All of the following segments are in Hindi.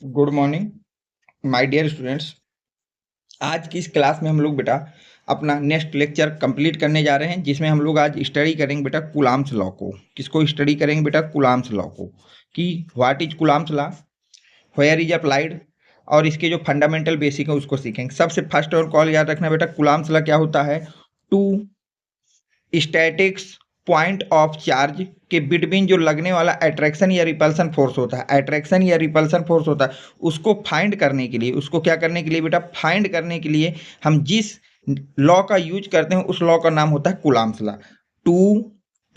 Good morning my dear students. आज की इस क्लास में हम लोग बेटा अपना नेक्स्ट लेक्चर कंप्लीट करने जा रहे हैं, जिसमें हम लोग आज स्टडी करेंगे बेटा कूलाम्स लॉ को। किसको स्टडी करेंगे बेटा? कूलाम्स लॉ को, कि what is Coulomb's law, where is applied, और इसके जो फंडामेंटल बेसिक है उसको सीखेंगे। सबसे फर्स्ट और कॉल याद रखना बेटा, कूलाम्स लॉ क्या होता है? Two statics point of charge के बिटवीन जो लगने वाला अट्रैक्शन या रिपल्सन फोर्स होता है, अट्रैक्शन या रिपल्सन फोर्स होता है, उसको फाइंड करने के लिए, उसको क्या करने के लिए बेटा? फाइंड करने के लिए हम जिस लॉ का यूज करते हैं उस लॉ का नाम होता है coulombs law. Two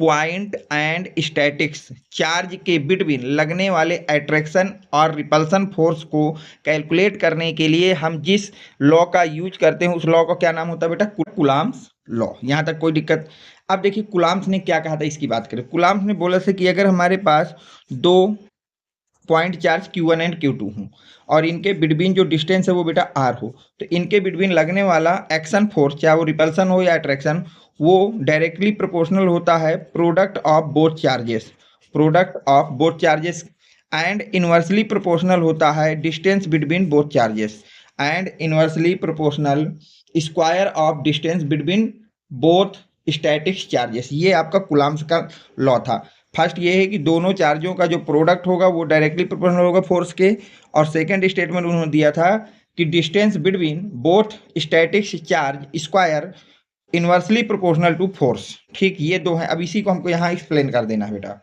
point and statics charge के बिटवीन लगने वाले अट्रैक्शन और रिपल्सन फोर्स को कैलकुलेट करने के लिए हम जिस लॉ का यूज करते हैं उस लॉ का क्या नाम होता है बेटा? Coulombs law. यहाँ तक कोई दिक्कत? अब देखिए कूलाम्स ने क्या कहा था, इसकी बात करें। कूलाम्स ने बोला था कि अगर हमारे पास दो point charge Q1 and Q2 हों और इनके बिटवीन जो डिस्टेंस है वो बेटा R हो, तो इनके बिटवीन लगने वाला एक्शन फोर्स, चाहे वो रिपल्सन हो या अट्रैक्शन, वो डायरेक्टली प्रोपोर्शनल होता है product of both charges, product of both charges, and inversely proportional होता है distance between both charges, and inversely proportional square of distance between both statics charges. ये आपका कूलाम्स का लॉ था। फर्स्ट ये है कि दोनों चार्जों का जो प्रोडक्ट होगा वो डायरेक्टली प्रोपोर्शनल होगा फोर्स के, और सेकंड स्टेटमेंट उन्होंने दिया था कि distance between both statics charge square inversely proportional to force. ठीक, ये दो हैं। अब इसी को हमको यहाँ एक्सप्लेन कर देना है बेटा।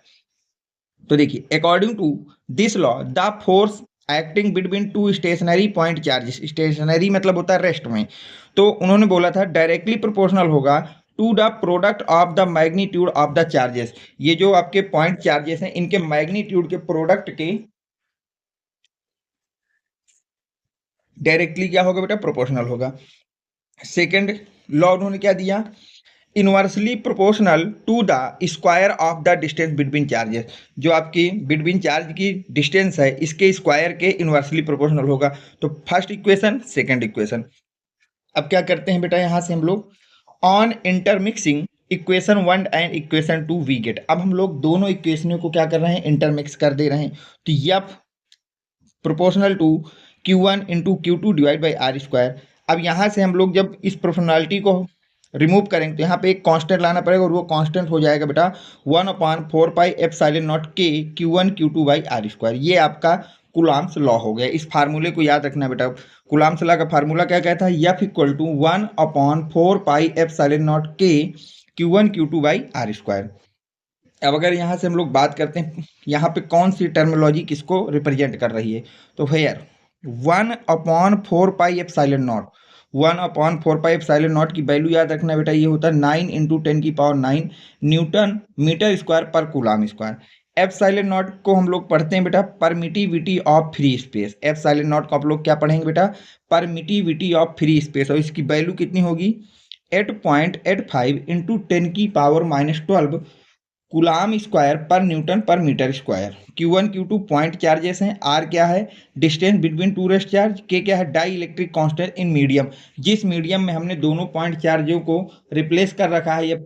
तो देखिए, according to this law the force acting between two stationary point charges, stationary मतलब होता है रेस्ट में, तो उन्होंने बोला था डायरेक्टली प्रोपोर्शनल होगा to the product of the magnitude of the charges. ये जो आपके पॉइंट चार्जेस हैं इनके मैग्नीट्यूड के प्रोडक्ट के डायरेक्टली क्या होगा बेटा? प्रोपोर्शनल होगा। सेकंड लॉ उन्होंने क्या दिया? Inversely proportional to the square of the distance between charges. जो आपकी बिटवीन चार्ज की डिस्टेंस है इसके स्क्वायर के इनवर्सली प्रोपोर्शनल होगा। तो फर्स्ट इक्वेशन, सेकंड इक्वेशन। अब क्या करते हैं बेटा, यहां से हम लोग on intermixing equation 1 and equation 2 we get. अब हम लोग दोनों इक्वेशनों को क्या कर रहे हैं? इंटरमिक्स कर दे रहे हैं। तो F proportional to Q1 into Q2 divide by R square. अब यहाँ से हम लोग जब इस प्रोपोर्शनलिटी को रिमूव करेंगे तो यहाँ पे एक कांस्टेंट लाना पड़ेगा, और वो कांस्टेंट हो जाएगा बेटा 1/4πε0 के Q1 Q2 by R square. ये आपका कूलाम्स लॉ हो गया। इस फार्मूले को याद रखना बेटा। कूलाम्स लॉ का फार्मूला क्या कहता है? F इक्वल टू 1/4πε0 के Q1 Q2 by R square. अब अगर यहाँ से हम लोग बात करते हैं यहाँ पे कौन सी टर्मिनोलॉजी किसको रिप्रेजेंट कर रही है, तो हेयर 1/4πε0, 1/4πε0 की वैल्यू याद रखना बेटा, ये होता है 9 इंटू 10⁹ न्यूटन मीटर स्क्वायर पर कूलाम स्क्वायर। एप्सिलॉन नॉट को हम लोग पढ़ते हैं बेटा permittivity of free space. Epsilon not को आप लोग क्या पढ़ेंगे बेटा? परमिटिविटी ऑफ फ्री स्पेस, और इसकी वैल्यू कितनी होगी? 8.85 इंटू 10⁻12 कूलाम स्क्वायर पर न्यूटन पर metre square. Q1 Q2 point charges हैं, R क्या है? Distance between two rest charge, K क्या है? Dielectric constant in medium. जिस मीडियम में हमने दोनों पॉइंट चार्जों को रिप्लेस कर रखा है या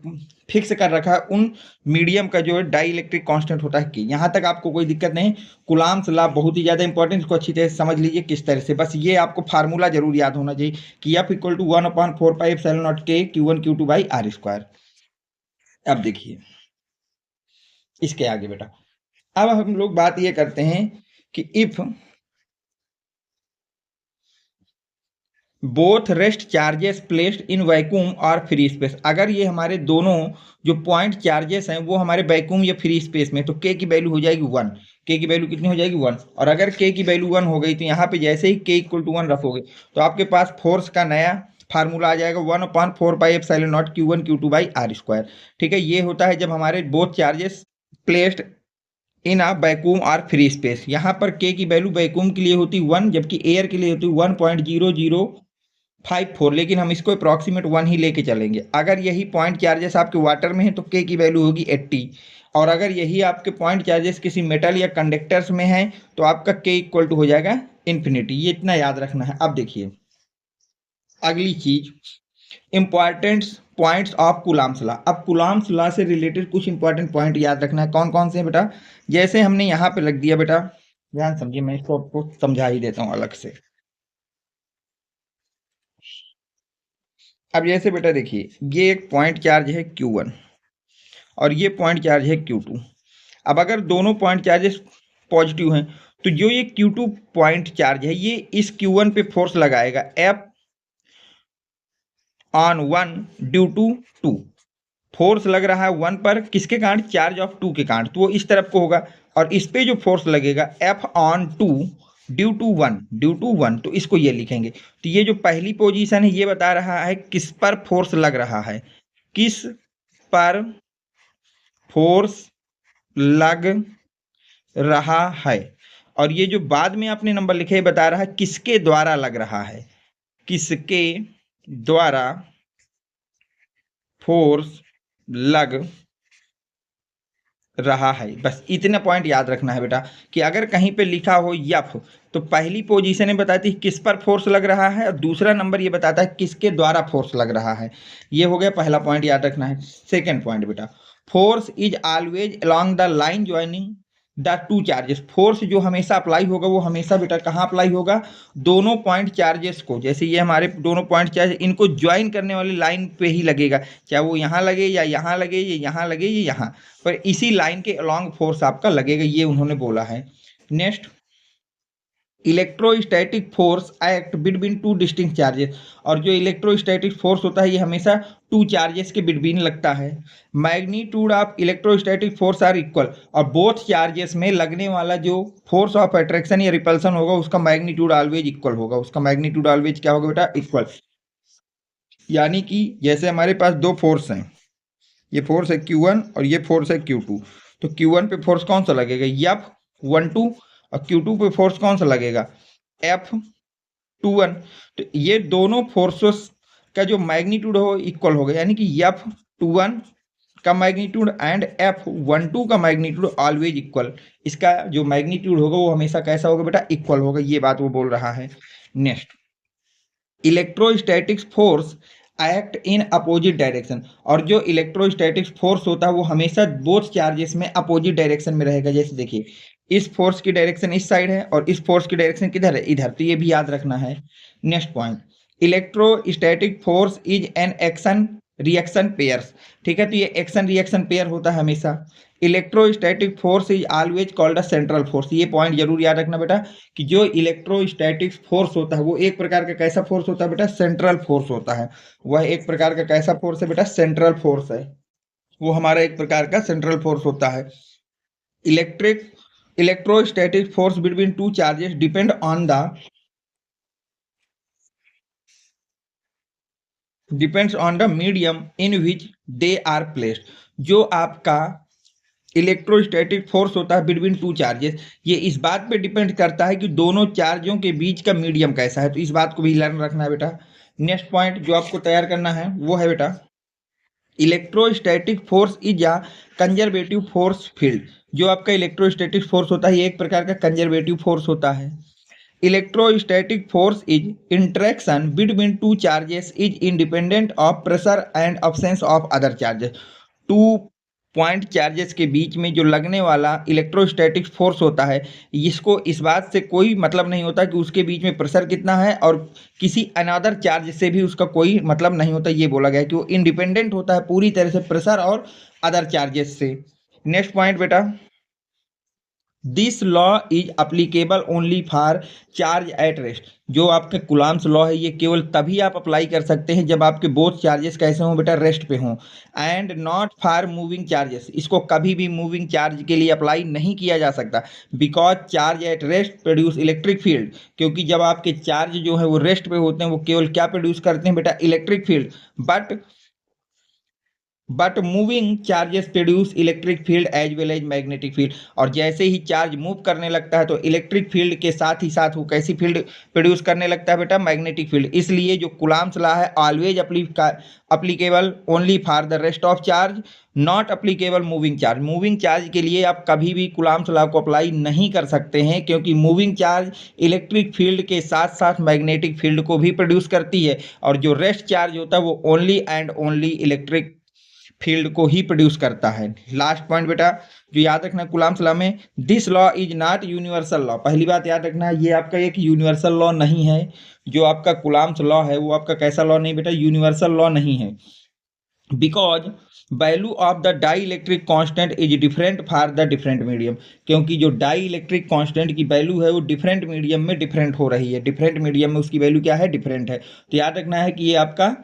फिक्स कर रखा है, उन मीडियम का जो है डाई इलेक्ट्रिक कांस्टेंट होता है K। यहाँ तक आपको कोई दिक्कत नहीं। कूलाम्स लॉ बहुत ही ज़्यादा इंपॉर्टेंट, इसको अच्छी तरह से समझ लीजिए किस तरह से। बस ये आपको फार्मूला जरूर याद होना चाहिए कि F इक्वल टू 1/4πε0 के Q1 Q2 by R square. अब देखिए इसके आगे बेटा, अब हम लोग बात ये करते हैं कि if both rest charges placed in vacuum और फ्री स्पेस, अगर ये हमारे दोनों जो पॉइंट चार्जेस हैं वो हमारे वैक्यूम या फ्री स्पेस में, तो के की वैल्यू हो जाएगी 1। के की वैल्यू कितनी हो जाएगी? 1। और अगर के की वैल्यू 1 हो गई तो यहाँ पे जैसे ही के इक्वल टू 1 रखोगे तो आपके पास फोर्स का नया फार्मूला आ जाएगा 1/4πε0 Q1 Q2 by R square. ठीक है, ये होता है जब हमारे both charges placed in a vacuum और फ्री स्पेस। यहाँ पर के की वैल्यू वैक्यूम के लिए होती 1, जबकि एयर के लिए होती 1.0054, लेकिन हम इसको अप्रॉक्सीमेट 1 ही लेके चलेंगे। अगर यही पॉइंट चार्जेस आपके वाटर में है तो के की वैल्यू होगी 80, और अगर यही आपके पॉइंट चार्जेस किसी मेटल या कंडक्टर्स में है तो आपका के इक्वल टू हो जाएगा इन्फिनिटी। ये इतना याद रखना है। अब देखिए अगली चीज, important points of coulombs law. अब कूलाम्स लॉ से रिलेटेड कुछ इंपॉर्टेंट पॉइंट याद रखना है। कौन कौन से हैं बेटा? जैसे हमने यहाँ पे रख दिया बेटा ध्यान समझिए, मैं इसको आपको समझा ही देता हूँ अलग से। अब जैसे बेटा देखिए, ये एक पॉइंट चार्ज है Q1 और ये पॉइंट चार्ज है Q2। अब अगर दोनों पॉइंट चार्जेस पॉजिटिव हैं तो जो ये Q2 पॉइंट चार्ज है ये इस Q1 पे फोर्स लगाएगा F/1 ड्यू टू 2। फोर्स लग रहा है 1 पर, किसके कारण? चार्ज ऑफ 2 के कारण, तो वो इस तरफ को होगा। और इस पे जो फोर्स लगेगा F/2 ड्यू टू 1, तो इसको ये लिखेंगे। तो ये जो पहली पोजीशन है ये बता रहा है किस पर फोर्स लग रहा है, किस पर फोर्स लग रहा है। और ये जो बाद में आपने नंबर लिखे बता रहा है किसके द्वारा लग रहा है, किसके द्वारा फोर्स लग रहा है। बस इतना पॉइंट याद रखना है बेटा कि अगर कहीं पे लिखा हो यफ तो पहली पोजीशन में बताती है किस पर फोर्स लग रहा है और दूसरा नंबर ये बताता है किसके द्वारा फोर्स लग रहा है। ये हो गया पहला पॉइंट, याद रखना है। सेकेंड पॉइंट बेटा, force is always along the line joining the two charges. Force जो हमेशा अप्लाई होगा वो हमेशा बेटा कहाँ अप्लाई होगा? दोनों पॉइंट चार्जेस को, जैसे ये हमारे दोनों पॉइंट चार्ज इनको ज्वाइन करने वाली लाइन पे ही लगेगा, चाहे वो यहाँ लगे या यहाँ लगे या यहाँ लगे या यहाँ पर, इसी लाइन के अलोंग फोर्स आपका लगेगा, ये उन्होंने बोला है। Next, electrostatic force act between two distinct charges. और जो इलेक्ट्रोस्टैटिक फोर्स होता है ये हमेशा टू चार्जेस के बिटवीन लगता है। Magnitude of electrostatic force are equal, और बोथ चार्जेस में लगने वाला जो फोर्स ऑफ अट्रैक्शन या रिपल्सन होगा उसका मैग्नीट्यूड ऑलवेज इक्वल होगा। उसका मैग्नीट्यूड ऑलवेज क्या होगा बेटा? इक्वल। यानी कि जैसे हमारे पास दो फोर्स हैं, ये फोर्स है Q1 और ये फोर्स है Q2, तो Q1 पे फोर्स कौन सा लगेगा? F12, और Q2 पे फोर्स कौन सा लगेगा? F21। तो ये दोनों फोर्सेस का जो मैग्नीट्यूड हो इक्वल होगा, यानी कि F21 का मैग्नीट्यूड एंड F12 का मैग्नीट्यूड ऑलवेज इक्वल। इसका जो मैग्नीट्यूड होगा वो हमेशा कैसा होगा बेटा? इक्वल होगा, ये बात वो बोल रहा है। Next, electrostatics force act in opposite direction. और जो इलेक्ट्रोस्टैटिक्स फोर्स होता है वो हमेशा बोथ चार्जेस में अपोजिट डायरेक्शन में रहेगा। जैसे देखिए, इस फोर्स की डायरेक्शन इस साइड है और इस फोर्स की डायरेक्शन किधर है? इधर, तो ये भी याद रखना है। Next point, electrostatic force is an action reaction pairs. ठीक है, तो ये एक्शन रिएक्शन पेयर होता है हमेशा। Electrostatic force is always called a central force. ये पॉइंट जरूर याद रखना बेटा कि जो इलेक्ट्रोस्टैटिक फोर्स होता है वो एक प्रकार का कैसा फोर्स होता है बेटा? सेंट्रल फोर्स होता है। वह एक प्रकार का कैसा फोर्स है बेटा? सेंट्रल फोर्स है, वो हमारा एक प्रकार का सेंट्रल फोर्स होता है। Electrostatic force between two charges depends on the medium in which they are placed. जो आपका इलेक्ट्रोस्टैटिक फोर्स होता है बिटवीन टू चार्जेस, ये इस बात पे डिपेंड करता है कि दोनों चार्जों के बीच का मीडियम कैसा है, तो इस बात को भी लर्न रखना है बेटा। नेक्स्ट पॉइंट जो आपको तैयार करना है वो है बेटा, electrostatic force is a conservative force field. जो आपका इलेक्ट्रोस्टैटिक फोर्स होता है ये एक प्रकार का कंजर्वेटिव फोर्स होता है। Electrostatic force is interaction between two charges is independent of pressure and absence of other charges. Two point charges के बीच में जो लगने वाला इलेक्ट्रोस्टैटिक फोर्स होता है इसको इस बात से कोई मतलब नहीं होता कि उसके बीच में प्रेशर कितना है, और किसी अनदर चार्ज से भी उसका कोई मतलब नहीं होता। ये बोला गया है कि वो इंडिपेंडेंट होता है पूरी तरह से प्रेशर और अदर चार्जेस से। नेक्स्ट पॉइंट बेटा, this law is applicable only for charge at rest. जो आपका कूलम्ब्स लॉ है ये केवल तभी आप अप्लाई कर सकते हैं जब आपके बोथ चार्जेस कैसे हों बेटा? रेस्ट पे हों। And not for moving charges, इसको कभी भी मूविंग चार्ज के लिए अप्लाई नहीं किया जा सकता। Because charge at rest produce electric field, क्योंकि जब आपके चार्ज जो है वो रेस्ट पे होते हैं वो केवल क्या प्रोड्यूस करते हैं बेटा? Electric field. But moving charges produce electric field as well as magnetic field. और जैसे ही चार्ज मूव करने लगता है तो इलेक्ट्रिक फील्ड के साथ ही साथ वो कैसी फील्ड प्रोड्यूस करने लगता है बेटा? Magnetic field. इसलिए जो कूलम्ब्स लॉ है always applicable only for the rest of charge, not applicable moving charge. Moving charge के लिए आप कभी भी कूलम्ब्स लॉ को अप्लाई नहीं कर सकते हैं, क्योंकि मूविंग चार्ज इलेक्ट्रिक फील्ड के साथ साथ मैग्नेटिक फील्ड को भी प्रोड्यूस करती है, और जो रेस्ट चार्ज होता है वो only and only electric field को ही प्रोड्यूस करता है। लास्ट पॉइंट बेटा जो याद रखना कूलाम्स लॉ में, this law is not universal law. पहली बात याद रखना ये आपका एक यूनिवर्सल लॉ नहीं है। जो आपका कूलाम्स लॉ है वो आपका कैसा लॉ नहीं बेटा, यूनिवर्सल लॉ नहीं है। Because value of the dielectric constant is different for the different medium, क्योंकि जो डाई इलेक्ट्रिक कॉन्स्टेंट की वैल्यू है वो डिफरेंट मीडियम में डिफरेंट हो रही है। डिफरेंट मीडियम में उसकी वैल्यू क्या है, डिफरेंट है। तो याद रखना है कि ये आपका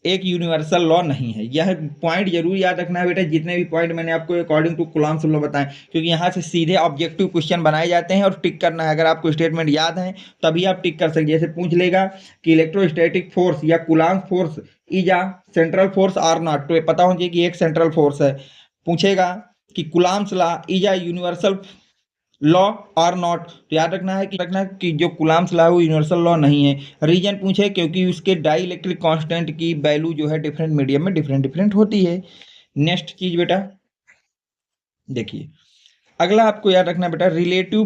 एक यूनिवर्सल लॉ नहीं है। यह पॉइंट जरूर याद रखना है बेटा, जितने भी पॉइंट मैंने आपको अकॉर्डिंग टू कूलाम्स लॉ बताएं, क्योंकि यहाँ से सीधे ऑब्जेक्टिव क्वेश्चन बनाए जाते हैं और टिक करना है। अगर आपको स्टेटमेंट याद है तभी आप टिक कर सकते। जैसे पूछ लेगा कि इलेक्ट्रोस्टैटिक फोर्स या Coulomb's force is a central force or not, तो ये पता होना चाहिए कि एक सेंट्रल फोर्स है। पूछेगा कि Coulomb's law is a universal law और नॉट, तो याद रखना है कि जो कूलाम्स लॉ है वो यूनिवर्सल लॉ नहीं है। रीजन पूछे क्योंकि उसके डाई इलेक्ट्रिक कांस्टेंट की वैल्यू जो है डिफरेंट मीडियम में डिफरेंट होती है। नेक्स्ट चीज बेटा देखिए, अगला आपको याद रखना बेटा relative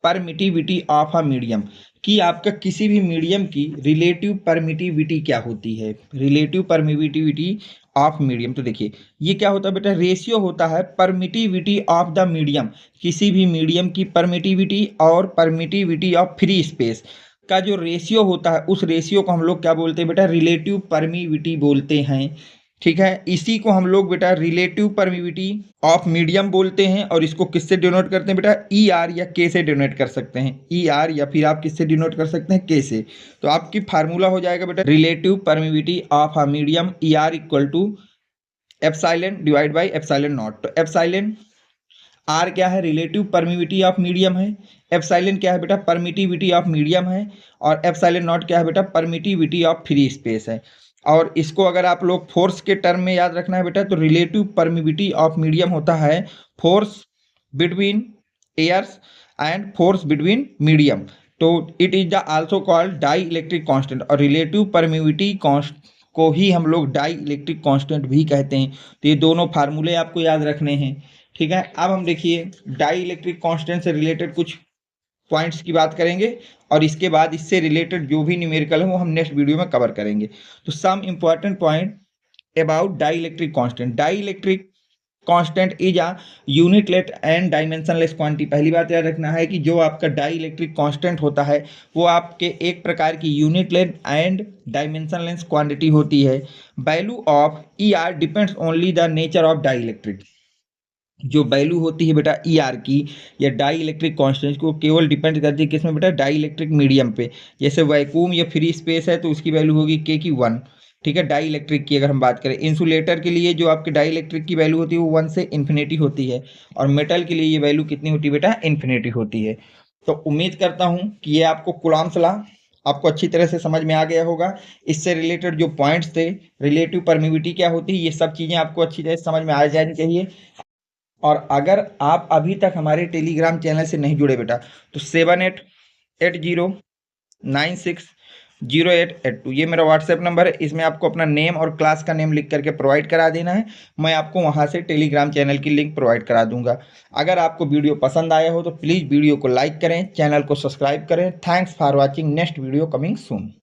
permittivity of a medium, कि आपका किसी भी मीडियम की रिलेटिव परमिटिविटी क्या होती है। रिलेटिव परमिटिविटी ऑफ मीडियम, तो देखिए ये क्या होता है बेटा, रेशियो होता है परमिटिविटी ऑफ द मीडियम, किसी भी मीडियम की परमिटिविटी और परमिटिविटी ऑफ फ्री स्पेस का जो रेशियो होता है उस रेशियो को हम लोग क्या बोलते हैं बेटा, रिलेटिव परमिटिविटी बोलते हैं। ठीक है, इसी को हम लोग बेटा रिलेटिव परमिटिविटी ऑफ मीडियम बोलते हैं। और इसको किससे डिनोट करते हैं बेटा, ई आर या के से डिनोट कर सकते हैं। ई आर या फिर आप किससे डिनोट कर सकते हैं, के से। तो आपकी फार्मूला हो जाएगा बेटा relative permittivity of a medium, E R equal to epsilon divide by epsilon naught. तो एप्सिलॉन आर क्या है, रिलेटिव परमिटिविटी ऑफ मीडियम है। एप्सिलॉन क्या है बेटा, परमिटिविटी ऑफ मीडियम है। और एप्सिलॉन नॉट क्या है बेटा, परमिटिविटी ऑफ फ्री स्पेस है। और इसको अगर आप लोग फोर्स के टर्म में याद रखना है बेटा, तो रिलेटिव परमिटिविटी ऑफ मीडियम होता है force between airs and force between medium. तो it is the also called dielectric constant. और रिलेटिव परमिटिविटी को ही हम लोग डाई इलेक्ट्रिक कांस्टेंट भी कहते हैं। तो ये दोनों फार्मूले आपको याद रखने हैं। ठीक है, अब हम देखिए डाई इलेक्ट्रिक कांस्टेंट से रिलेटेड कुछ पॉइंट्स की बात करेंगे और इसके बाद इससे रिलेटेड जो भी न्यूमेरिकल है वो हम नेक्स्ट वीडियो में कवर करेंगे। तो some important point about dielectric constant. Dielectric constant is a unitless and dimensionless quantity. पहली बात याद रखना है कि जो आपका डाई इलेक्ट्रिक कांस्टेंट होता है वो आपके एक प्रकार की यूनिटलेस एंड डायमेंशनलेस क्वांटिटी होती है। Value of E R depends only the nature of dielectric. जो वैल्यू होती है बेटा ई आर की या डाई इलेक्ट्रिक कॉन्स्टेंट को केवल डिपेंड करती है किसमें बेटा, डाई इलेक्ट्रिक मीडियम पे। जैसे वैक्यूम या फ्री स्पेस है तो उसकी वैल्यू होगी के की 1। ठीक है, डाई इलेक्ट्रिक की अगर हम बात करें, इंसुलेटर के लिए जो आपके डाई इलेक्ट्रिक की वैल्यू होती है वो 1 से इन्फिनिटी होती है। और मेटल के लिए ये वैल्यू कितनी होती है बेटा, इन्फिनिटी होती है। तो उम्मीद करता हूँ कि ये आपको कूलॉम्स लॉ आपको अच्छी तरह से समझ में आ गया होगा। इससे रिलेटेड जो पॉइंट्स थे, रिलेटिव परमिटिविटी क्या होती है, ये सब चीज़ें आपको अच्छी तरह से समझ में आ जानी चाहिए। और अगर आप अभी तक हमारे टेलीग्राम चैनल से नहीं जुड़े बेटा, तो 7880960882 ये मेरा व्हाट्सएप नंबर है। इसमें आपको अपना नेम और क्लास का नेम लिख करके प्रोवाइड करा देना है। मैं आपको वहां से टेलीग्राम चैनल की लिंक प्रोवाइड करा दूंगा। अगर आपको वीडियो पसंद आया हो तो प्लीज़ वीडियो को लाइक करें, चैनल को सब्सक्राइब करें। Thanks for watching, next video coming soon.